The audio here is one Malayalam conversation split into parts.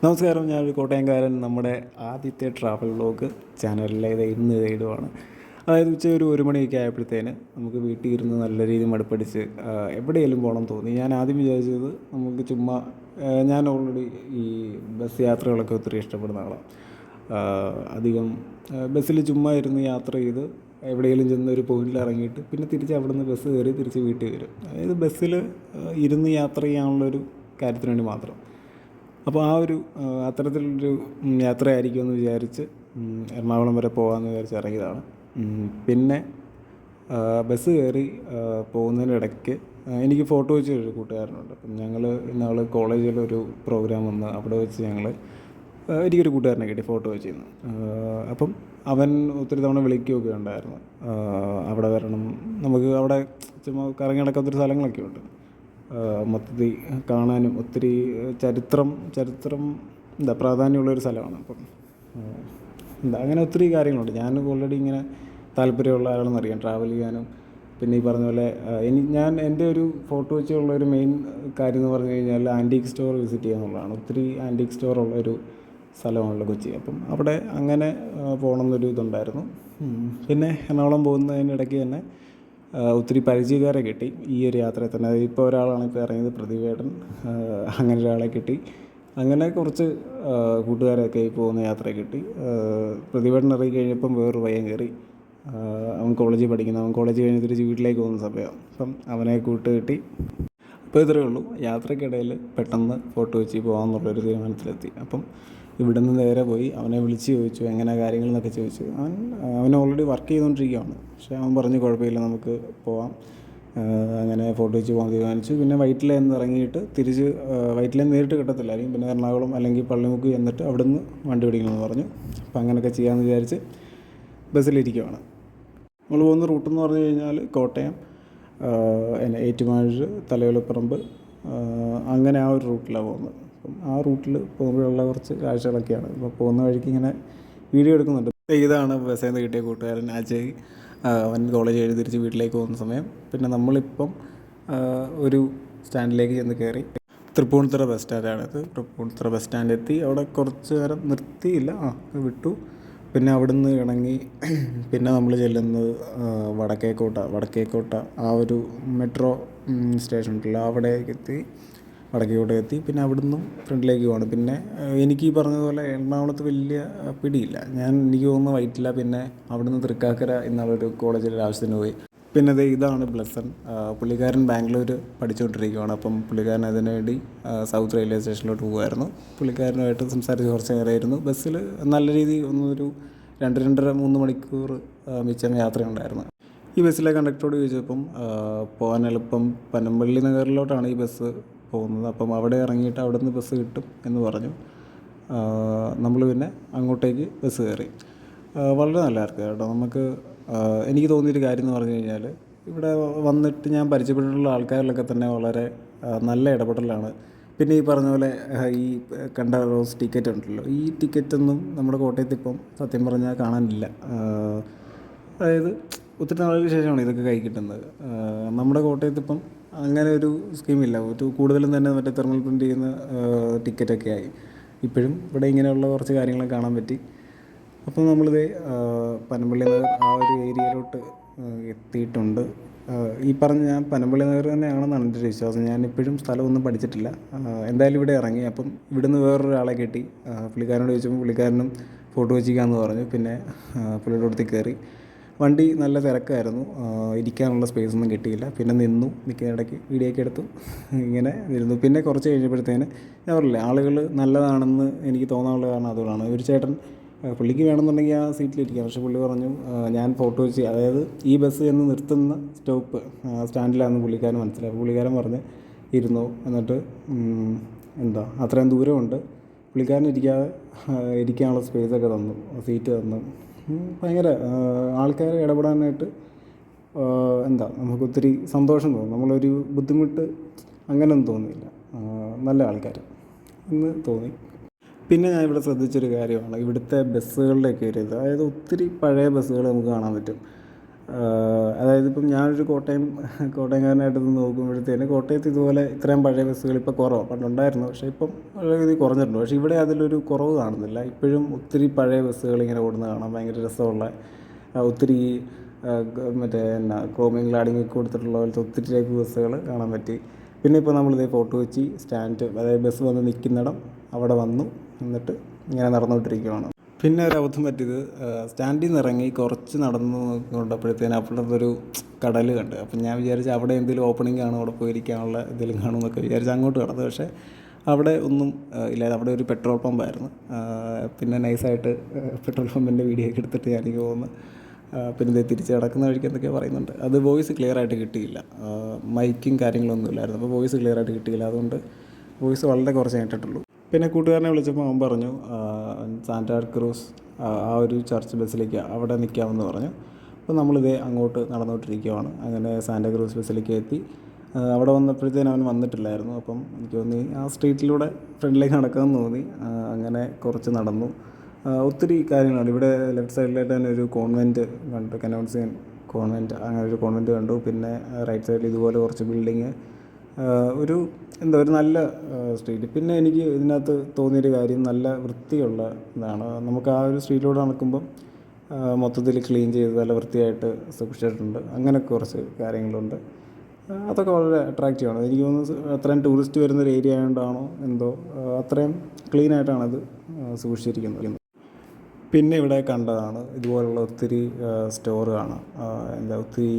നമസ്കാരം, ഞാനൊരു കോട്ടയംകാരൻ. നമ്മുടെ ആദ്യത്തെ ട്രാവൽ വ്ലോഗ് ചാനലിലെ ഇന്ന് ഇടുവാണ്. അതായത് ഒരു 1 മണിയൊക്കെ ആയപ്പോഴത്തേന് നമുക്ക് വീട്ടിൽ ഇരുന്ന് നല്ല രീതിയിൽ മടുപ്പടിച്ച് എവിടെയെങ്കിലും പോകണം തോന്നി. ഞാൻ ആദ്യം വിചാരിച്ചത് നമുക്ക് ചുമ്മാ ഞാൻ ഓൾറെഡി ഈ ബസ് യാത്രകളൊക്കെ ഒത്തിരി ഇഷ്ടപ്പെടുന്ന ആളാണ്. അധികം ബസ്സിൽ ചുമ്മാ ഇരുന്ന് യാത്ര ചെയ്ത് എവിടെയെങ്കിലും ചെന്ന് ഒരു പോയിന്റിൽ ഇറങ്ങിയിട്ട് പിന്നെ തിരിച്ച് അവിടെ നിന്ന് ബസ് കയറി തിരിച്ച് വീട്ടിൽ വരും. അതായത് ബസ്സിൽ ഇരുന്ന് യാത്ര ചെയ്യാനുള്ളൊരു കാര്യത്തിന് വേണ്ടി മാത്രം. അപ്പോൾ അത്തരത്തിലൊരു യാത്രയായിരിക്കുമെന്ന് വിചാരിച്ച് എറണാകുളം വരെ പോകാമെന്ന് വിചാരിച്ച് ഇറങ്ങിയതാണ്. പിന്നെ ബസ് കയറി പോകുന്നതിനിടയ്ക്ക് എനിക്ക് ഫോട്ടോ വെച്ച് ഒരു കൂട്ടുകാരനുണ്ട്. അപ്പം ഞങ്ങൾ ഇന്നാൾ കോളേജിലൊരു പ്രോഗ്രാം വന്ന് അവിടെ വെച്ച് എനിക്കൊരു കൂട്ടുകാരനെ കിട്ടി ഫോട്ടോ വെച്ച് നിന്ന്. അപ്പം അവൻ ഒത്തിരി തവണ വിളിക്കുകയൊക്കെ ഉണ്ടായിരുന്നു, അവിടെ വരണം, നമുക്ക് അവിടെ ചുമ്മാ കറങ്ങി നടക്കാത്തൊരു സ്ഥലങ്ങളൊക്കെ ഉണ്ട്, മൊത്തത്തിൽ കാണാനും ഒത്തിരി ചരിത്രം പ്രാധാന്യമുള്ളൊരു സ്ഥലമാണ്. അപ്പം അങ്ങനെ ഒത്തിരി കാര്യങ്ങളുണ്ട്. ഞാൻ ഓൾറെഡി ഇങ്ങനെ താല്പര്യമുള്ള ആളാണെന്നറിയാം ട്രാവൽ ചെയ്യാനും. പിന്നെ ഈ പറഞ്ഞ പോലെ ഞാൻ എൻ്റെ ഒരു ഫോട്ടോ വെച്ചുള്ള ഒരു മെയിൻ കാര്യം എന്ന് പറഞ്ഞു കഴിഞ്ഞാൽ ആൻറ്റീക്ക് സ്റ്റോർ വിസിറ്റ് ചെയ്യുക എന്നുള്ളതാണ്. ഒത്തിരി ആൻറ്റീക്ക് സ്റ്റോറുള്ളൊരു സ്ഥലമാണല്ലോ കൊച്ചി. അപ്പം അവിടെ അങ്ങനെ പോകണമെന്നൊരു ഇതുണ്ടായിരുന്നു. പിന്നെ എറണാകുളം പോകുന്നതിനിടയ്ക്ക് തന്നെ ഒത്തിരി പരിചയക്കാരെ കിട്ടി ഈ ഒരു യാത്രയിൽ തന്നെ. അതായത് ഇപ്പോൾ ഒരാളാണ് ഇപ്പോൾ ഇറങ്ങിയത്, പ്രദീപേട്ടൻ, അങ്ങനെ ഒരാളെ കിട്ടി. അങ്ങനെ കുറച്ച് കൂട്ടുകാരൊക്കെ ഈ പോകുന്ന യാത്രയെ കിട്ടി. പ്രദീപേട്ടൻ ഇറങ്ങി കഴിഞ്ഞപ്പം വേറൊരു പയ്യൻ കയറി. അവൻ കോളേജിൽ പഠിക്കുന്നു. അവൻ കോളേജ് കഴിഞ്ഞ് തിരിച്ച് വീട്ടിലേക്ക് പോകുന്ന സമയം. അപ്പം അവനെ കൂട്ടുകിട്ടി. അപ്പോൾ ഇത്രയേ ഉള്ളൂ. യാത്രയ്ക്കിടയിൽ പെട്ടെന്ന് ഫോട്ടോ വെച്ച് പോകാമെന്നുള്ളൊരു തീരുമാനത്തിലെത്തി. അപ്പം ഇവിടെ നിന്ന് നേരെ പോയി അവനെ വിളിച്ച് ചോദിച്ചു എങ്ങനെ കാര്യങ്ങളെന്നൊക്കെ ചോദിച്ചു. അവൻ ഓൾറെഡി വർക്ക് ചെയ്തുകൊണ്ടിരിക്കുകയാണ്. പക്ഷേ അവൻ പറഞ്ഞു കുഴപ്പമില്ല, നമുക്ക് പോവാം. അങ്ങനെ ഫോട്ടോ വെച്ച് പോകാൻ തീരുമാനിച്ചു. പിന്നെ വൈറ്റില ഇറങ്ങിയിട്ട് തിരിച്ച് വൈറ്റില നേരിട്ട് കിട്ടത്തില്ലായിരിക്കും, പിന്നെ എറണാകുളം അല്ലെങ്കിൽ പള്ളിമുക്ക് ചെന്നിട്ട് അവിടെ നിന്ന് വണ്ടി പിടിക്കണമെന്ന് പറഞ്ഞു. അപ്പോൾ അങ്ങനെയൊക്കെ ചെയ്യാമെന്ന് വിചാരിച്ച് ബസ്സിലിരിക്കുകയാണ്. നമ്മൾ പോകുന്ന റൂട്ടെന്ന് പറഞ്ഞു കഴിഞ്ഞാൽ കോട്ടയം, ഏറ്റുമാനൂർ, തലയോലപ്പറമ്പ്, അങ്ങനെ ആ ഒരു റൂട്ടിലാണ് പോകുന്നത്. അപ്പം ആ റൂട്ടിൽ പോകുമ്പോഴുള്ള കുറച്ച് കാഴ്ചകളൊക്കെയാണ്. ഇപ്പോൾ പോകുന്ന വഴിക്ക് ഇങ്ങനെ വീഡിയോ എടുക്കുന്നുണ്ട്. ഇതാണ് ബസ്സിൽ നിന്ന് കിട്ടിയ കൂട്ടുകാരൻ അജയ്. അവൻ കോളേജ് കഴിഞ്ഞ് തിരിച്ച് വീട്ടിലേക്ക് പോകുന്ന സമയം. പിന്നെ നമ്മളിപ്പം ഒരു സ്റ്റാൻഡിലേക്ക് ചെന്ന് കയറി. തൃപ്പൂണിത്തുറ ബസ് സ്റ്റാൻഡാണിത്. തൃപ്പൂണിത്തുറ ബസ് സ്റ്റാൻഡെത്തി. അവിടെ കുറച്ച് നേരം നിർത്തിയില്ല, വിട്ടു. പിന്നെ അവിടെ നിന്ന് ഇണങ്ങി പിന്നെ നമ്മൾ ചെല്ലുന്നത് വടക്കേക്കോട്ട ആ ഒരു മെട്രോ സ്റ്റേഷൻ ഉണ്ടല്ലോ, അവിടേക്ക് എത്തി. വടക്കേക്കോട്ട എത്തി. പിന്നെ അവിടെ നിന്നും ഫ്രണ്ടിലേക്ക് പോകണം. പിന്നെ എനിക്ക് ഈ പറഞ്ഞതുപോലെ എറണാകുളത്ത് വലിയ പിടിയില്ല. എനിക്ക് തോന്നുന്നു വൈറ്റില, പിന്നെ അവിടെ നിന്ന് തൃക്കാക്കര എന്നുള്ളൊരു കോളേജിൽ ആവശ്യത്തിന് പോയി. പിന്നെ ഇതാണ് ബ്ലസ്സൻ. പുള്ളിക്കാരൻ ബാംഗ്ലൂർ പഠിച്ചുകൊണ്ടിരിക്കുകയാണ്. അപ്പം പുള്ളിക്കാരൻ അതിനു വേണ്ടി സൗത്ത് റെയിൽവേ സ്റ്റേഷനിലോട്ട് പോകുമായിരുന്നു. പുള്ളിക്കാരനുമായിട്ട് സംസാരിച്ച് കുറച്ച് നേരമായിരുന്നു. ബസ്സിൽ നല്ല രീതിയിൽ ഒരു 2-2.5-3 മണിക്കൂർ മിച്ചം യാത്രയുണ്ടായിരുന്നു. ഈ ബസ്സിലെ കണ്ടക്ടറോട് ചോദിച്ചപ്പം പോകാൻ എളുപ്പം പനമ്പള്ളി നഗറിലോട്ടാണ് ഈ ബസ് പോകുന്നത്. അപ്പം അവിടെ ഇറങ്ങിയിട്ട് അവിടെ നിന്ന് ബസ് കിട്ടും എന്ന് പറഞ്ഞു. നമ്മൾ പിന്നെ അങ്ങോട്ടേക്ക് ബസ് കയറി. വളരെ നല്ലതായിരുന്നു കേട്ടോ. എനിക്ക് തോന്നിയൊരു കാര്യം എന്ന് പറഞ്ഞു കഴിഞ്ഞാൽ ഇവിടെ വന്നിട്ട് ഞാൻ പരിചയപ്പെട്ടിട്ടുള്ള ആൾക്കാരിലൊക്കെ തന്നെ വളരെ നല്ല ഇടപെടലാണ്. പിന്നെ ഈ പറഞ്ഞ പോലെ ഈ കണ്ട റോസ് ടിക്കറ്റ് ഉണ്ടല്ലോ, ഈ ടിക്കറ്റൊന്നും നമ്മുടെ കോട്ടയത്ത് ഇപ്പം സത്യം പറഞ്ഞാൽ കാണാനില്ല. അതായത് ഒത്തിരി നാളുകൾക്ക് ശേഷമാണ് ഇതൊക്കെ കൈ കിട്ടുന്നത്. നമ്മുടെ കോട്ടയത്ത് ഇപ്പം അങ്ങനെ ഒരു സ്കീമില്ല. കൂടുതലും തന്നെ മറ്റേ തെർമൽ പ്രിൻ്റ് ചെയ്യുന്ന ടിക്കറ്റൊക്കെ ആയി. ഇപ്പോഴും ഇവിടെ ഇങ്ങനെയുള്ള കുറച്ച് കാര്യങ്ങളൊക്കെ കാണാൻ പറ്റി. അപ്പോൾ നമ്മളിത് പനമ്പള്ളി നഗർ ആ ഒരു ഏരിയയിലോട്ട് എത്തിയിട്ടുണ്ട്. ഈ പറഞ്ഞ ഞാൻ പനമ്പള്ളി നഗർ തന്നെയാണെന്നാണ് എൻ്റെ ഒരു വിശ്വാസം. ഞാനിപ്പോഴും സ്ഥലമൊന്നും പഠിച്ചിട്ടില്ല. എന്തായാലും ഇവിടെ ഇറങ്ങി. അപ്പം ഇവിടുന്ന് വേറൊരാളെ കിട്ടി. പുള്ളിക്കാരനോട് ചോദിച്ചപ്പോൾ പുള്ളിക്കാരനും ഫോട്ടോ വെച്ചിരിക്കാമെന്ന് പറഞ്ഞു. പിന്നെ പുള്ളിയുടെ അടുത്തേക്ക് കയറി. വണ്ടി നല്ല തിരക്കായിരുന്നു, ഇരിക്കാനുള്ള സ്പേസൊന്നും കിട്ടിയില്ല. പിന്നെ നിൽക്കുന്നിടയ്ക്ക് വീഡിയോ ഒക്കെ എടുത്തു, ഇങ്ങനെ ഇരുന്നു. പിന്നെ കുറച്ച് കഴിഞ്ഞപ്പോഴത്തേന് ഞാൻ പറഞ്ഞില്ലേ, ആളുകൾ നല്ലതാണെന്ന് എനിക്ക് തോന്നാനുള്ള കാരണം അതുകൊണ്ടാണ്. ഒരു ചേട്ടൻ പുള്ളിക്ക് വേണമെന്നുണ്ടെങ്കിൽ ആ സീറ്റിലിരിക്കാം, പക്ഷേ പുള്ളി പറഞ്ഞു ഞാൻ ഫോട്ടോ വെച്ച്, അതായത് ഈ ബസ് എന്ന് നിർത്തുന്ന സ്റ്റോപ്പ് സ്റ്റാൻഡിലാണെന്ന് പുള്ളിക്കാരൻ മനസ്സിലായി. പുള്ളിക്കാരൻ പറഞ്ഞ് ഇരുന്നു. എന്നിട്ട് അത്രയും ദൂരമുണ്ട്, പുള്ളിക്കാരൻ ഇരിക്കാനുള്ള സ്പേസൊക്കെ തന്നു, സീറ്റ് തന്നു. ഭയങ്കര ആൾക്കാർ ഇടപെടാനായിട്ട് നമുക്കൊത്തിരി സന്തോഷം തോന്നും. നമ്മളൊരു ബുദ്ധിമുട്ട് അങ്ങനെയൊന്നും തോന്നിയില്ല. നല്ല ആൾക്കാർ എന്ന് തോന്നി. പിന്നെ ഞാൻ ഇവിടെ ശ്രദ്ധിച്ചൊരു കാര്യമാണ് ഇവിടുത്തെ ബസ്സുകളുടെയൊക്കെ ഒരു ഇത്. അതായത് ഒത്തിരി പഴയ ബസ്സുകൾ നമുക്ക് കാണാൻ പറ്റും. അതായത് ഇപ്പം ഞാനൊരു കോട്ടയംകാരനായിട്ട് നോക്കുമ്പോഴത്തേന് കോട്ടയത്ത് ഇതുപോലെ ഇത്രയും പഴയ ബസ്സുകൾ ഇപ്പോൾ കുറവാണ്, പണ്ടുണ്ടായിരുന്നു, പക്ഷേ ഇപ്പം വളരെ കുറഞ്ഞിട്ടുണ്ട്. പക്ഷേ ഇവിടെ അതിലൊരു കുറവ് കാണുന്നില്ല. ഇപ്പോഴും ഒത്തിരി പഴയ ബസ്സുകൾ ഇങ്ങനെ ഓടുന്നത് കാണാൻ ഭയങ്കര രസമുള്ള ഒത്തിരി മറ്റേ ക്രോമിയം ഗ്ലാഡിങ് ഒക്കെ കൊടുത്തിട്ടുള്ള പോലത്തെ ഒത്തിരി ടൈപ്പ് ബസ്സുകൾ കാണാൻ പറ്റി. പിന്നെ ഇപ്പോൾ നമ്മളിതേ ഫോർട്ട് കൊച്ചി സ്റ്റാൻഡ്, അതായത് ബസ് വന്ന് നിൽക്കുന്നിടം അവിടെ വന്നു, എന്നിട്ട് ഇങ്ങനെ നടന്നുകൊണ്ടിരിക്കുകയാണ്. പിന്നെ ഒരു അബദ്ധം പറ്റിയത്, സ്റ്റാൻഡിൽ നിന്ന് ഇറങ്ങി കുറച്ച് നടന്നു കൊണ്ടപ്പോഴത്തേന് അപ്പോഴത്തൊരു കടൽ കണ്ട്. അപ്പം ഞാൻ വിചാരിച്ചു അവിടെ എന്തെങ്കിലും ഓപ്പണിംഗ് കാണും, അവിടെ പോയിരിക്കാനുള്ള എന്തെങ്കിലും കാണുമെന്നൊക്കെ വിചാരിച്ച് അങ്ങോട്ട് കടന്നു. പക്ഷേ അവിടെ ഒന്നും ഇല്ലാതെ അവിടെ ഒരു പെട്രോൾ പമ്പായിരുന്നു. പിന്നെ നൈസായിട്ട് പെട്രോൾ പമ്പിൻ്റെ വീഡിയോ ഒക്കെ എടുത്തിട്ട് ഞാനിങ്ങനെ പോകുന്നു. പിന്നെ ഇത് തിരിച്ച് കിടക്കുന്ന വഴിക്ക് എന്തൊക്കെയോ പറയുന്നുണ്ട്. അത് വോയിസ് ക്ലിയർ ആയിട്ട് കിട്ടിയില്ല, മൈക്കും കാര്യങ്ങളൊന്നും ഇല്ലായിരുന്നു. അപ്പോൾ വോയിസ് ക്ലിയർ ആയിട്ട് കിട്ടിയില്ല, അതുകൊണ്ട് വോയിസ് വളരെ കുറച്ച് കേട്ടിട്ടുള്ളൂ. പിന്നെ കൂട്ടുകാരനെ വിളിച്ചപ്പോൾ അവൻ പറഞ്ഞു സാന്റാ ക്രൂസ് ആ ഒരു ചർച്ച് ബസ്സിലേക്ക് അവിടെ നിൽക്കാമെന്ന് പറഞ്ഞു. അപ്പോൾ നമ്മളിതേ അങ്ങോട്ട് നടന്നുകൊണ്ടിരിക്കുകയാണ്. അങ്ങനെ സാന്റാ ക്രൂസ് ബസ്സിലേക്ക് എത്തി. അവിടെ വന്നപ്പോഴത്തേനും അവൻ വന്നിട്ടില്ലായിരുന്നു. അപ്പം എനിക്ക് തോന്നി ആ സ്ട്രീറ്റിലൂടെ ഫ്രണ്ടിലേക്ക് നടക്കാമെന്ന് തോന്നി. അങ്ങനെ കുറച്ച് നടന്നു. ഒത്തിരി കാര്യങ്ങളാണ് ഇവിടെ. ലെഫ്റ്റ് സൈഡിലായിട്ട് തന്നെ ഒരു കോൺവെൻറ്റ് കണ്ടു, കനോൺസിയൻ കോൺവെൻറ്റ്, അങ്ങനെ ഒരു കോൺവെൻറ്റ് കണ്ടു. പിന്നെ റൈറ്റ് സൈഡിൽ ഇതുപോലെ കുറച്ച് ബിൽഡിങ്, ഒരു ഒരു നല്ല സ്ട്രീറ്റ്. പിന്നെ എനിക്ക് ഇതിനകത്ത് തോന്നിയൊരു കാര്യം, നല്ല വൃത്തിയുള്ള ഇതാണ്. നമുക്ക് ആ ഒരു സ്ട്രീറ്റിലൂടെ നടക്കുമ്പം മൊത്തത്തിൽ ക്ലീൻ ചെയ്ത് നല്ല വൃത്തിയായിട്ട് സൂക്ഷിച്ചിട്ടുണ്ട്. അങ്ങനെ കുറച്ച് കാര്യങ്ങളുണ്ട്. അതൊക്കെ വളരെ അട്രാക്റ്റീവാണ്. എനിക്ക് തോന്നുന്നു അത്രയും ടൂറിസ്റ്റ് വരുന്നൊരു ഏരിയ ആയതുകൊണ്ടാണോ എന്തോ അത്രയും ക്ലീനായിട്ടാണത് സൂക്ഷിച്ചിരിക്കുന്നത്. പിന്നെ ഇവിടെ കണ്ടതാണ് ഇതുപോലുള്ള ഒത്തിരി സ്റ്റോറ് കാണാം. ഒത്തിരി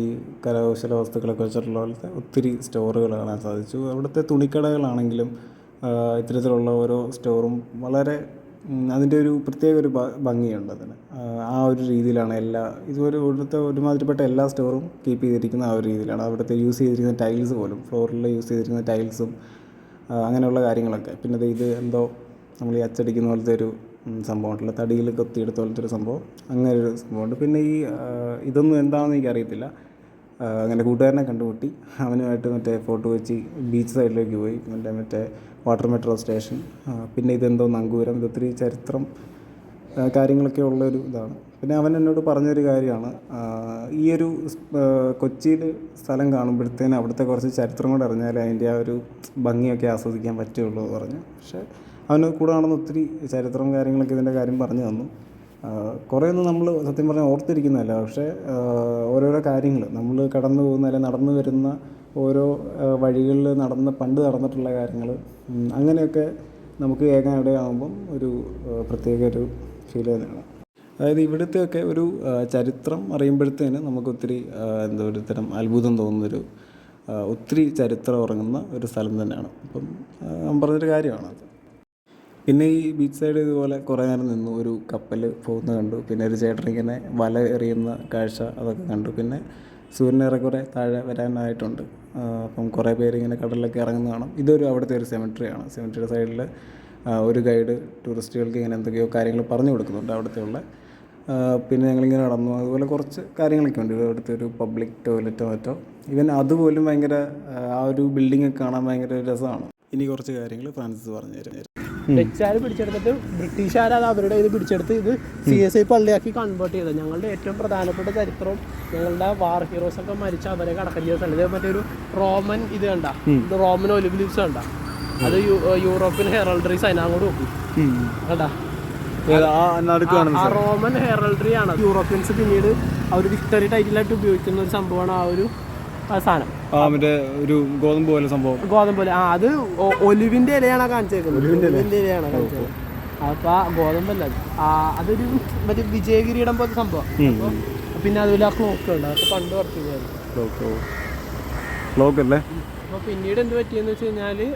കരകൗശല വസ്തുക്കളൊക്കെ വെച്ചിട്ടുള്ള പോലത്തെ ഒത്തിരി സ്റ്റോറുകൾ കാണാൻ സാധിച്ചു. അവിടുത്തെ തുണിക്കടകളാണെങ്കിലും ഇത്തരത്തിലുള്ള ഓരോ സ്റ്റോറും വളരെ അതിൻ്റെ ഒരു പ്രത്യേക ഒരു ഭംഗിയുണ്ട് അതിന്. ആ ഒരു രീതിയിലാണ് ഇതുപോലെ ഇവിടുത്തെ ഒരുമാതിരിപ്പെട്ട എല്ലാ സ്റ്റോറും കീപ്പ് ചെയ്തിരിക്കുന്ന ആ ഒരു രീതിയിലാണ്. അവിടുത്തെ യൂസ് ചെയ്തിരിക്കുന്ന ടൈൽസ് പോലും, ഫ്ലോറിൽ യൂസ് ചെയ്തിരിക്കുന്ന ടൈൽസും അങ്ങനെയുള്ള കാര്യങ്ങളൊക്കെ. പിന്നെ ഇത് നമ്മൾ ഈ അച്ചടിക്കുന്ന പോലത്തെ ഒരു സംഭവമുണ്ടല്ലോ, തടിയിൽ കൊത്തിയെടുത്ത പോലത്തെ ഒരു സംഭവം, അങ്ങനെ ഒരു സംഭവമുണ്ട്. പിന്നെ ഇതൊന്നും എന്താണെന്ന് എനിക്കറിയത്തില്ല. അങ്ങനെ കൂട്ടുകാരനെ കണ്ടുമുട്ടി, അവനുമായിട്ട് മറ്റേ ഫോർട്ട് കൊച്ചി ബീച്ച് സൈഡിലേക്ക് പോയി. മറ്റേ വാട്ടർ മെട്രോ സ്റ്റേഷൻ, പിന്നെ നങ്കൂരം, ഇതൊത്തിരി ചരിത്രം കാര്യങ്ങളൊക്കെ ഉള്ളൊരു ഇതാണ്. പിന്നെ അവൻ എന്നോട് പറഞ്ഞൊരു കാര്യമാണ്, ഈ ഒരു കൊച്ചിയിൽ സ്ഥലം കാണുമ്പോഴത്തേന് അവിടുത്തെ കുറച്ച് ചരിത്രം കൂടെ അറിഞ്ഞാലേ അതിൻ്റെ ആ ഒരു ഭംഗിയൊക്കെ ആസ്വദിക്കാൻ പറ്റുള്ളൂ എന്ന് പറഞ്ഞു. പക്ഷേ അവന് കൂടെ നടന്ന് ഒത്തിരി ചരിത്രം കാര്യങ്ങളൊക്കെ ഇതിൻ്റെ കാര്യം പറഞ്ഞു തന്നു. കുറേയൊന്നും നമ്മൾ സത്യം പറഞ്ഞാൽ ഓർത്തിരിക്കുന്നതല്ല, പക്ഷേ ഓരോരോ കാര്യങ്ങൾ നമ്മൾ കടന്നു പോകുന്ന അല്ലെങ്കിൽ നടന്നു വരുന്ന ഓരോ വഴികളിൽ പണ്ട് നടന്നിട്ടുള്ള കാര്യങ്ങൾ, അങ്ങനെയൊക്കെ നമുക്ക് കേൾക്കാൻ ഇടയാകുമ്പം ഒരു പ്രത്യേക ഒരു ഫീൽ തന്നെയാണ്. അതായത് ഇവിടുത്തെയൊക്കെ ഒരു ചരിത്രം അറിയുമ്പോഴത്തേന് നമുക്കൊത്തിരി ഒരു തരം അത്ഭുതം തോന്നുന്നൊരു ഒത്തിരി ചരിത്രം ഉറങ്ങുന്ന ഒരു സ്ഥലം തന്നെയാണ്. അപ്പം ഞാൻ പറഞ്ഞൊരു കാര്യമാണത്. പിന്നെ ഈ ബീച്ച് സൈഡ് ഇതുപോലെ കുറേ നേരം നിന്നു, ഒരു കപ്പൽ പോകുന്നത് കണ്ടു. പിന്നെ ഒരു ചേട്ടനിങ്ങനെ വല എറിയുന്ന കാഴ്ച, അതൊക്കെ കണ്ടു. പിന്നെ സൂര്യൻ ഏറെക്കുറെ താഴെ വരാനായിട്ടുണ്ട്. അപ്പം കുറേ പേരിങ്ങനെ കടലിലൊക്കെ ഇറങ്ങുന്ന കാണാം. ഇതൊരു അവിടുത്തെ ഒരു സെമിട്രിയാണ്. സെമിട്രിയുടെ സൈഡിൽ ഒരു ഗൈഡ് ടൂറിസ്റ്റുകൾക്ക് ഇങ്ങനെ എന്തൊക്കെയോ കാര്യങ്ങൾ പറഞ്ഞു കൊടുക്കുന്നുണ്ട് അവിടുത്തെ ഉള്ള. പിന്നെ ഞങ്ങളിങ്ങനെ നടന്നു. അതുപോലെ കുറച്ച് കാര്യങ്ങളൊക്കെ ഉണ്ട്. ഇവിടുത്തെ ഒരു പബ്ലിക് ടോയ്ലറ്റോ മറ്റോ, ഈവൻ അതുപോലും ഭയങ്കര ആ ഒരു ബിൽഡിങ്ങൊക്കെ കാണാൻ ഭയങ്കര രസമാണ്. ഇനി കുറച്ച് കാര്യങ്ങൾ ഫ്രാൻസിസ് പറഞ്ഞു തരും. ഡച്ചുകാർ പിടിച്ചെടുത്തിട്ട് ബ്രിട്ടീഷുകാരത് അവരുടെ ഇത് പിടിച്ചെടുത്ത് ഇത് CSI പള്ളിയാക്കി കൺവേർട്ട് ചെയ്തത്. ഞങ്ങളുടെ ഏറ്റവും പ്രധാനപ്പെട്ട ചരിത്രവും ഞങ്ങളുടെ വാർ ഹീറോസൊക്കെ മരിച്ച അവരെ കടക്കം ചെയ്ത സ്ഥലം. ഇതേ മറ്റൊരു റോമൻ ഇത് കണ്ട, ഇത് റോമൻ ഒലിവ് കണ്ട, അത് യൂറോപ്യൻ ഹെറൾഡറി സൈൻ അങ്ങോട്ട് നോക്കി കണ്ടാ. ആ റോമൻ ഹെറൾഡറി ആണ്. യൂറോപ്യൻസ് പിന്നീട് അവർ വിക്ടറി ടൈറ്റിലായിട്ട് ഉപയോഗിക്കുന്ന ഒരു സംഭവമാണ് ആ ഒരു സാധനം. ഒരു ഗോതമ്പ് പോലെ സംഭവം, ഗോതമ്പ് പോലെ. അത് ഒലിവിന്റെ ഇലയാണ് കാണിച്ചേക്കുന്നത്. ഒലിവിന്റെ ഇലയാണ് കാണിച്ചത്. അപ്പൊ ഗോതമ്പല്ല, അതൊരു മറ്റേ വിജയകിരീടം പോലത്തെ സംഭവം. പിന്നെ അതുപോലെ ആ ക്ലോക്ക് ഉണ്ട്, അതൊക്കെ പണ്ട് ക്ലോക്കല്ലേ. അപ്പൊ പിന്നീട് എന്ത് പറ്റിയെന്ന് വെച്ച് കഴിഞ്ഞാല്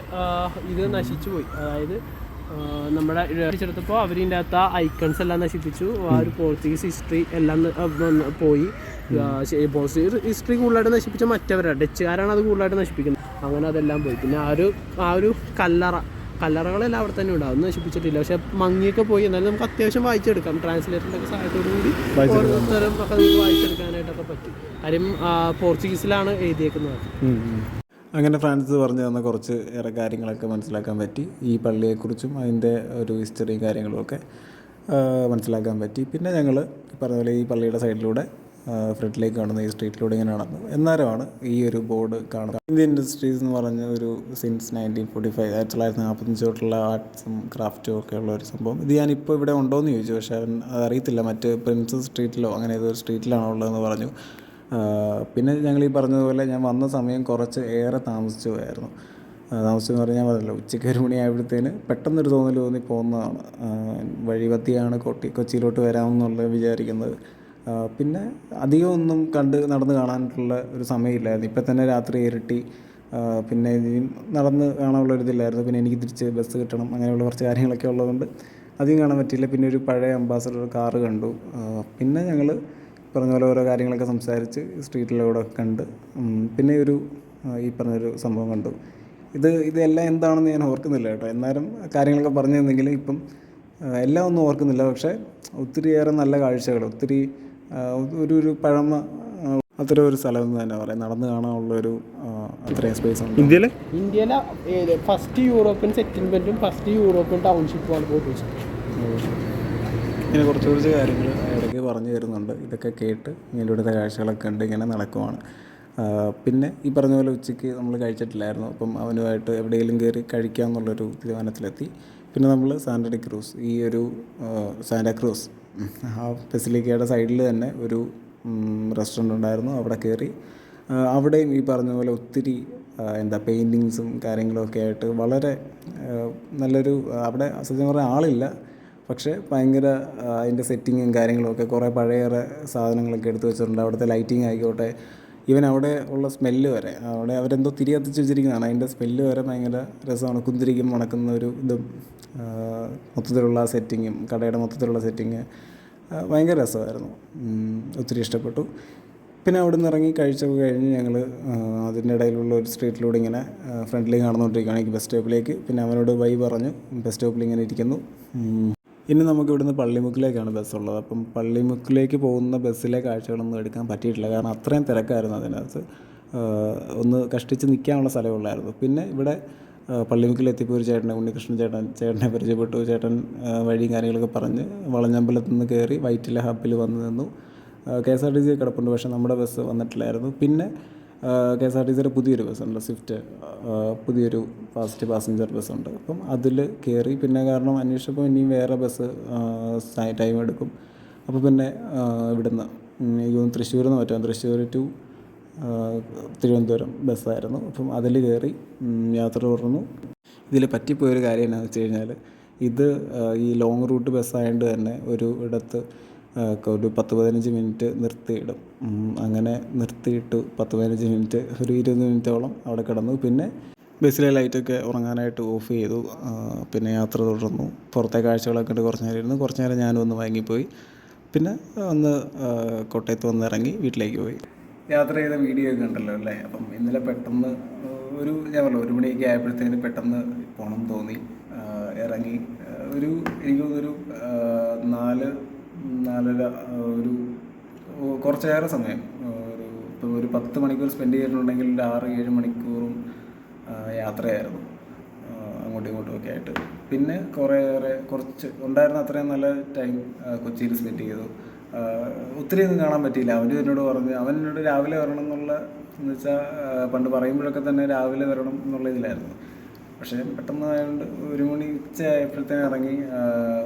ഇത് നശിച്ചു പോയി. അതായത് നമ്മുടെ പിടിച്ചെടുത്തപ്പോൾ അവരിൻ്റെ അകത്ത് ആ ഐക്കൺസ് എല്ലാം നശിപ്പിച്ചു. ആ ഒരു പോർച്ചുഗീസ് ഹിസ്റ്ററി എല്ലാം പോയി. പോർച്ചുഗീസ് ഹിസ്റ്ററി കൂടുതലായിട്ട് നശിപ്പിച്ച മറ്റവരാണ്, ഡച്ചുകാരാണ് അത് കൂടുതലായിട്ട് നശിപ്പിക്കുന്നത്. അങ്ങനെ അതെല്ലാം പോയി. പിന്നെ ആ ഒരു കല്ലറകളെല്ലാം അവിടെ തന്നെ ഉണ്ടാവും, ഒന്നും നശിപ്പിച്ചിട്ടില്ല. പക്ഷെ മങ്ങിയൊക്കെ പോയി. എന്നാലും നമുക്ക് അത്യാവശ്യം വായിച്ചെടുക്കാം. ട്രാൻസ്ലേറ്ററിൻ്റെ ഒക്കെ സഹായത്തോടു കൂടി ഓരോരുത്തരും ഒക്കെ നമുക്ക് വായിച്ചെടുക്കാനായിട്ടൊക്കെ പറ്റും. കാര്യം പോർച്ചുഗീസിലാണ് എഴുതിയേക്കുന്നത്. അങ്ങനെ ഫ്രാൻസിസ് പറഞ്ഞു തന്ന കുറച്ച് ഏറെ കാര്യങ്ങളൊക്കെ മനസ്സിലാക്കാൻ പറ്റി. ഈ പള്ളിയെക്കുറിച്ചും അതിൻ്റെ ഒരു ഹിസ്റ്ററിയും കാര്യങ്ങളുമൊക്കെ മനസ്സിലാക്കാൻ പറ്റി. പിന്നെ ഞങ്ങൾ പറഞ്ഞ പോലെ ഈ പള്ളിയുടെ സൈഡിലൂടെ ഫ്രണ്ടിലേക്ക് കാണുന്ന ഈ സ്ട്രീറ്റിലൂടെ ഇങ്ങനെ നടന്നു എന്നാലുമാണ് ഈ ഒരു ബോർഡ് കാണുന്നത്. ഇന്ത്യൻ ഇൻഡസ്ട്രീസ് എന്ന് പറഞ്ഞ ഒരു സിൻസ് 1945 1945 തൊട്ടുള്ള ആർട്സും ക്രാഫ്റ്റും ഒക്കെ ഉള്ള ഒരു സംഭവം. ഇത് ഞാനിപ്പോൾ ഇവിടെ ഉണ്ടോയെന്ന് ചോദിച്ചു, പക്ഷേ അവൻ അതറിയത്തില്ല, മറ്റ് പ്രിൻസസ് സ്ട്രീറ്റിലോ അങ്ങനെ ഏതൊരു സ്ട്രീറ്റിലാണോ ഉള്ളതെന്ന് പറഞ്ഞു. പിന്നെ ഞങ്ങൾ ഈ പറഞ്ഞതുപോലെ ഞാൻ വന്ന സമയം കുറച്ച് ഏറെ താമസിച്ചു പോയായിരുന്നു. താമസിച്ചെന്ന് പറഞ്ഞാൽ അതല്ല, ഉച്ചയ്ക്ക് 1 മണിയായപ്പോഴത്തേന് പെട്ടെന്നൊരു തോന്നി പോകുന്നതാണ്. വഴിവത്തിയാണ് കൊച്ചിയിലോട്ട് വരാമെന്നുള്ളത് വിചാരിക്കുന്നത്. പിന്നെ അധികം ഒന്നും നടന്ന് കാണാനായിട്ടുള്ള ഒരു സമയമില്ലായിരുന്നു. ഇപ്പം തന്നെ രാത്രി ഇരുട്ടി. പിന്നെ ഇനിയും നടന്ന് കാണാനുള്ളൊരിതില്ലായിരുന്നു. പിന്നെ എനിക്ക് തിരിച്ച് ബസ് കിട്ടണം, അങ്ങനെയുള്ള കുറച്ച് കാര്യങ്ങളൊക്കെ ഉള്ളതുകൊണ്ട് അധികം കാണാൻ പറ്റിയില്ല. പിന്നെ ഒരു പഴയ അംബാസഡർ കാറ് കണ്ടു. പിന്നെ ഞങ്ങൾ പറഞ്ഞ പോലെ ഓരോ കാര്യങ്ങളൊക്കെ സംസാരിച്ച് സ്ട്രീറ്റിലൂടെ കണ്ട് പിന്നെ ഈ പറഞ്ഞൊരു സംഭവം കണ്ടു. ഇതെല്ലാം എന്താണെന്ന് ഞാൻ ഓർക്കുന്നില്ല കേട്ടോ. എന്നാലും കാര്യങ്ങളൊക്കെ പറഞ്ഞു തന്നെങ്കിലും ഇപ്പം എല്ലാം ഒന്നും ഓർക്കുന്നില്ല. പക്ഷേ ഒത്തിരിയേറെ നല്ല കാഴ്ചകൾ, ഒത്തിരി ഒരു പഴമ അത്തരം ഒരു സ്ഥലം എന്ന് തന്നെ പറയാം. നടന്ന് കാണാനുള്ളൊരു അത്രയും സ്പേസ് ഉണ്ട്. ഇന്ത്യയിലെ ഫസ്റ്റ് യൂറോപ്യൻ സെറ്റിൽമെൻറ്റും ഫസ്റ്റ് യൂറോപ്യൻ ടൗൺഷിപ്പുമാണ് പോർട്ട്. ഇങ്ങനെ കുറച്ച് കാര്യങ്ങൾ ഇടയ്ക്ക് പറഞ്ഞു തരുന്നുണ്ട്. ഇതൊക്കെ കേട്ട് ഇങ്ങനെ ഇവിടുത്തെ കാഴ്ചകളൊക്കെ ഉണ്ട്, ഇങ്ങനെ നടക്കുവാണ്. പിന്നെ ഈ പറഞ്ഞ പോലെ ഉച്ചയ്ക്ക് നമ്മൾ കഴിച്ചിട്ടില്ലായിരുന്നു. അപ്പം അവനുമായിട്ട് എവിടെയെങ്കിലും കയറി കഴിക്കാമെന്നുള്ളൊരു തീരുമാനത്തിലെത്തി. പിന്നെ നമ്മൾ സാന്റാക്രൂസ് ആ ബസിലിക്കയുടെ സൈഡിൽ തന്നെ ഒരു റെസ്റ്റോറൻ്റ് ഉണ്ടായിരുന്നു. അവിടെ കയറി അവിടെയും ഈ പറഞ്ഞ പോലെ ഒത്തിരി പെയിൻറ്റിങ്സും കാര്യങ്ങളൊക്കെ ആയിട്ട് വളരെ നല്ലൊരു, അവിടെ സത്യം പറഞ്ഞാൽ ആളില്ല, പക്ഷേ ഭയങ്കര അതിൻ്റെ സെറ്റിങ്ങും കാര്യങ്ങളുമൊക്കെ കുറേ പഴയേറെ സാധനങ്ങളൊക്കെ എടുത്ത് വെച്ചിട്ടുണ്ട്. അവിടുത്തെ ലൈറ്റിംഗ് ആയിക്കോട്ടെ, ഈവൻ അവിടെ ഉള്ള സ്മെല്ല് വരെ, അവിടെ അവരെന്തോ തിരി കത്തിച്ച് വെച്ചിരിക്കുന്നതാണ്, അതിൻ്റെ സ്മെല്ല് വരെ ഭയങ്കര രസമാണ്. കുന്തിരിക്കും മണക്കുന്ന ഒരു ഇതും മൊത്തത്തിലുള്ള സെറ്റിങ്ങും കടയുടെ മൊത്തത്തിലുള്ള സെറ്റിങ് ഭയങ്കര രസമായിരുന്നു. ഒത്തിരി ഇഷ്ടപ്പെട്ടു. പിന്നെ അവിടെ നിന്ന് ഇറങ്ങി കഴിച്ചൊക്കെ കഴിഞ്ഞ് ഞങ്ങൾ അതിൻ്റെ ഇടയിലുള്ള ഒരു സ്ട്രീറ്റിലൂടെ ഇങ്ങനെ ഫ്രണ്ടിലേക്ക് നടന്നുകൊണ്ടിരിക്കുകയാണ് എനിക്ക് ബസ് സ്റ്റോപ്പിലേക്ക്. പിന്നെ അവനോട് ബൈ പറഞ്ഞു, ബസ് സ്റ്റോപ്പിൽ ഇങ്ങനെ ഇരിക്കുന്നു. ഇനി നമുക്ക് ഇവിടുന്ന് പള്ളിമുക്കിലേക്കാണ് ബസ്സുള്ളത്. അപ്പം പള്ളിമുക്കിലേക്ക് പോകുന്ന ബസ്സിലെ കാഴ്ചകളൊന്നും എടുക്കാൻ പറ്റിയിട്ടില്ല, കാരണം അത്രയും തിരക്കായിരുന്നു അതിനകത്ത്. ഒന്ന് കഷ്ടിച്ച് നിൽക്കാനുള്ള സ്ഥലമുള്ളായിരുന്നു. പിന്നെ ഇവിടെ പള്ളിമുക്കിലെത്തിയപ്പോൾ ഒരു ഉണ്ണികൃഷ്ണൻ ചേട്ടനെ പരിചയപ്പെട്ടു. ചേട്ടൻ വഴിയും കാര്യങ്ങളൊക്കെ പറഞ്ഞ് വളഞ്ഞമ്പലത്തിൽ നിന്ന് കയറി വൈറ്റില ഹബ്ബിൽ വന്ന് നിന്നു. KSRTC കിടപ്പുണ്ട്, പക്ഷേ നമ്മുടെ ബസ് വന്നിട്ടില്ലായിരുന്നു. പിന്നെ KSRTCയുടെ പുതിയൊരു ബസ്സുണ്ട്, സ്വിഫ്റ്റ്, പുതിയൊരു ഫാസ്റ്റ് പാസഞ്ചർ ബസ്സുണ്ട്. അപ്പം അതിൽ കയറി. പിന്നെ കാരണം അന്വേഷിച്ചപ്പോൾ ഇനിയും വേറെ ബസ് ടൈം എടുക്കും. അപ്പോൾ പിന്നെ ഇവിടുന്ന് തൃശ്ശൂരിൽ നിന്ന് പറ്റും, തൃശ്ശൂർ ടു തിരുവനന്തപുരം ബസ്സായിരുന്നു. അപ്പം അതിൽ കയറി യാത്ര തുടർന്നു. ഇതിൽ പറ്റിപ്പോയൊരു കാര്യം എന്താണെന്ന് വെച്ച് കഴിഞ്ഞാൽ, ഇത് ഈ ലോങ് റൂട്ട് ബസ്സായതുകൊണ്ട് തന്നെ ഒരു ഇടത്ത് ഒരു 10-15 മിനിറ്റ് നിർത്തിയിടും. അങ്ങനെ നിർത്തിയിട്ട് 10-15 മിനിറ്റ്, ഒരു 20 മിനിറ്റോളം അവിടെ കിടന്നു. പിന്നെ ബസ്സിലെ ലൈറ്റൊക്കെ ഉറങ്ങാനായിട്ട് ഓഫ് ചെയ്തു. പിന്നെ യാത്ര തുടർന്നു. പുറത്തെ കാഴ്ചകളൊക്കെ ഉണ്ട്. കുറച്ച് നേരം ഞാനും ഒന്ന് വാങ്ങിപ്പോയി. പിന്നെ കോട്ടയത്ത് വന്നിറങ്ങി വീട്ടിലേക്ക് പോയി. യാത്ര ചെയ്ത വീഡിയോ ഒക്കെ ഉണ്ടല്ലോ അല്ലേ. അപ്പം ഇന്നലെ പെട്ടെന്ന് ഞാൻ പറഞ്ഞു 1 മണിയൊക്കെ ആയപ്പോഴത്തേന് പെട്ടെന്ന് പോകണം തോന്നി. ഇറങ്ങി എനിക്ക് തോന്നുന്നൊരു 4-4:30 കുറച്ചേറെ സമയം, ഇപ്പം ഒരു 10 മണിക്കൂർ സ്പെൻഡ് ചെയ്തിട്ടുണ്ടെങ്കിൽ 6-7 മണിക്കൂറും യാത്രയായിരുന്നു അങ്ങോട്ടും ഇങ്ങോട്ടും ഒക്കെ ആയിട്ട്. പിന്നെ കുറച്ച് ഉണ്ടായിരുന്ന അത്രയും നല്ല ടൈം കൊച്ചിയിൽ സ്പെൻഡ് ചെയ്തു. ഒത്തിരി ഒന്നും കാണാൻ പറ്റിയില്ല. അവൻ എന്നോട് രാവിലെ വരണം എന്ന് വെച്ചാൽ പണ്ട് പറയുമ്പോഴൊക്കെ തന്നെ രാവിലെ വരണം എന്നുള്ള ഇതിലായിരുന്നു. പക്ഷേ പെട്ടെന്ന് ആയതുകൊണ്ട് 1 മണി ഉച്ചയായപ്പോഴത്തേനും ഇറങ്ങി.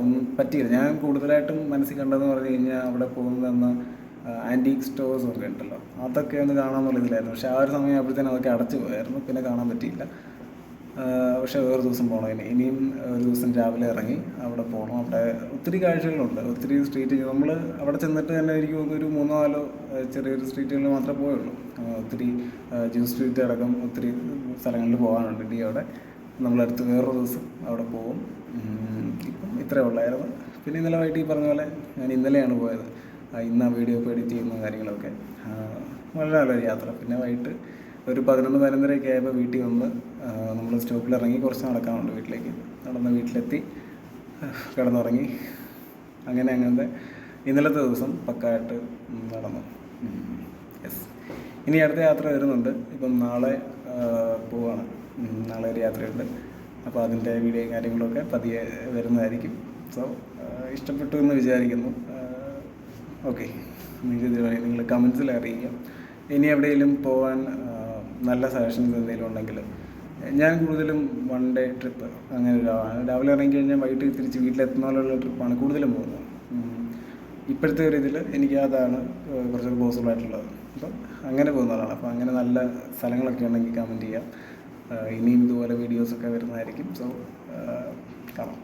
ഒന്നും പറ്റിയില്ല. ഞാൻ കൂടുതലായിട്ടും മനസ്സിൽ കണ്ടതെന്ന് പറഞ്ഞു കഴിഞ്ഞാൽ അവിടെ പോകുന്നതെന്ന് ആൻറ്റീക് സ്റ്റോഴ്സ് ഒക്കെ ഉണ്ടല്ലോ, അതൊക്കെ ഒന്ന് കാണാമെന്നുള്ള ഇതിലായിരുന്നു. പക്ഷേ ആ ഒരു സമയമായപ്പോഴത്തേനും അതൊക്കെ അടച്ചു പോയായിരുന്നു. പിന്നെ കാണാൻ പറ്റിയില്ല. പക്ഷേ വേറെ ദിവസം പോകണം. ഇനിയും ഒരു ദിവസം രാവിലെ ഇറങ്ങി അവിടെ പോകണം. അവിടെ ഒത്തിരി കാഴ്ചകളുണ്ട്, ഒത്തിരി സ്ട്രീറ്റ്. നമ്മൾ അവിടെ ചെന്നിട്ട് തന്നെ എനിക്ക് തോന്നുന്നു ഒരു 3-4 ചെറിയൊരു സ്ട്രീറ്റുകളിൽ മാത്രമേ പോയുള്ളൂ. ഒത്തിരി ജ്യൂസ് സ്ട്രീറ്റ് അടക്കം ഒത്തിരി സ്ഥലങ്ങളിൽ പോകാനുണ്ട് ഇന്ത്യയുടെ. നമ്മളടുത്ത് വേറൊരു ദിവസം അവിടെ പോകും. ഇപ്പം ഇത്രയേ ഉള്ളായിരുന്നു. പിന്നെ ഇന്നലെ വൈകിട്ട് ഈ പറഞ്ഞ പോലെ ഞാൻ ഇന്നലെയാണ് പോയത്. ഇന്ന് ആ വീഡിയോ ഒക്കെ എഡിറ്റ് ചെയ്യുന്ന കാര്യങ്ങളൊക്കെ വളരെ നല്ലൊരു യാത്ര. പിന്നെ വൈകിട്ട് ഒരു 11-11:30 ആയപ്പോൾ വീട്ടിൽ വന്ന് നമ്മൾ സ്റ്റോപ്പിൽ ഇറങ്ങി. കുറച്ച് നടക്കാനുണ്ട് വീട്ടിലേക്ക്. വീട്ടിലെത്തി കിടന്നുറങ്ങി. അങ്ങനത്തെ ഇന്നലത്തെ ദിവസം പക്കായിട്ട് നടന്നു. യെസ്. ഇനി അടുത്ത യാത്ര വരുന്നുണ്ട്. ഇപ്പം നാളെ പോവാണ്. നാളെ ഒരു യാത്രയുണ്ട്. അപ്പോൾ അതിൻ്റെ വീഡിയോയും കാര്യങ്ങളൊക്കെ പതിയെ വരുന്നതായിരിക്കും. സോ ഇഷ്ടപ്പെട്ടു എന്ന് വിചാരിക്കുന്നു. ഓക്കെ. നിങ്ങൾക്ക് പറയാം, നിങ്ങൾ കമൻസിൽ അറിയിക്കാം. ഇനി എവിടെയെങ്കിലും പോകാൻ നല്ല സജഷൻസ് എന്തെങ്കിലും ഉണ്ടെങ്കിൽ. ഞാൻ കൂടുതലും 1 ഡേ ട്രിപ്പ് അങ്ങനെ രാവിലെ ഇറങ്ങി കഴിഞ്ഞാൽ വൈകിട്ട് തിരിച്ച് വീട്ടിലെത്തുന്ന പോലുള്ള ട്രിപ്പാണ് കൂടുതലും പോകുന്നത്. ഇപ്പോഴത്തെ ഒരു ഇതിൽ എനിക്ക് അതാണ് കുറച്ചൊരു പോസിബിൾ ആയിട്ടുള്ളത്. അപ്പം അങ്ങനെ പോകുന്നതാണ്. അപ്പോൾ അങ്ങനെ നല്ല സ്ഥലങ്ങളൊക്കെ ഉണ്ടെങ്കിൽ കമൻറ്റ് ചെയ്യാം. ഇനിയും ഇതുപോലെ വീഡിയോസൊക്കെ വരുന്നതായിരിക്കും. സോ കാണാം.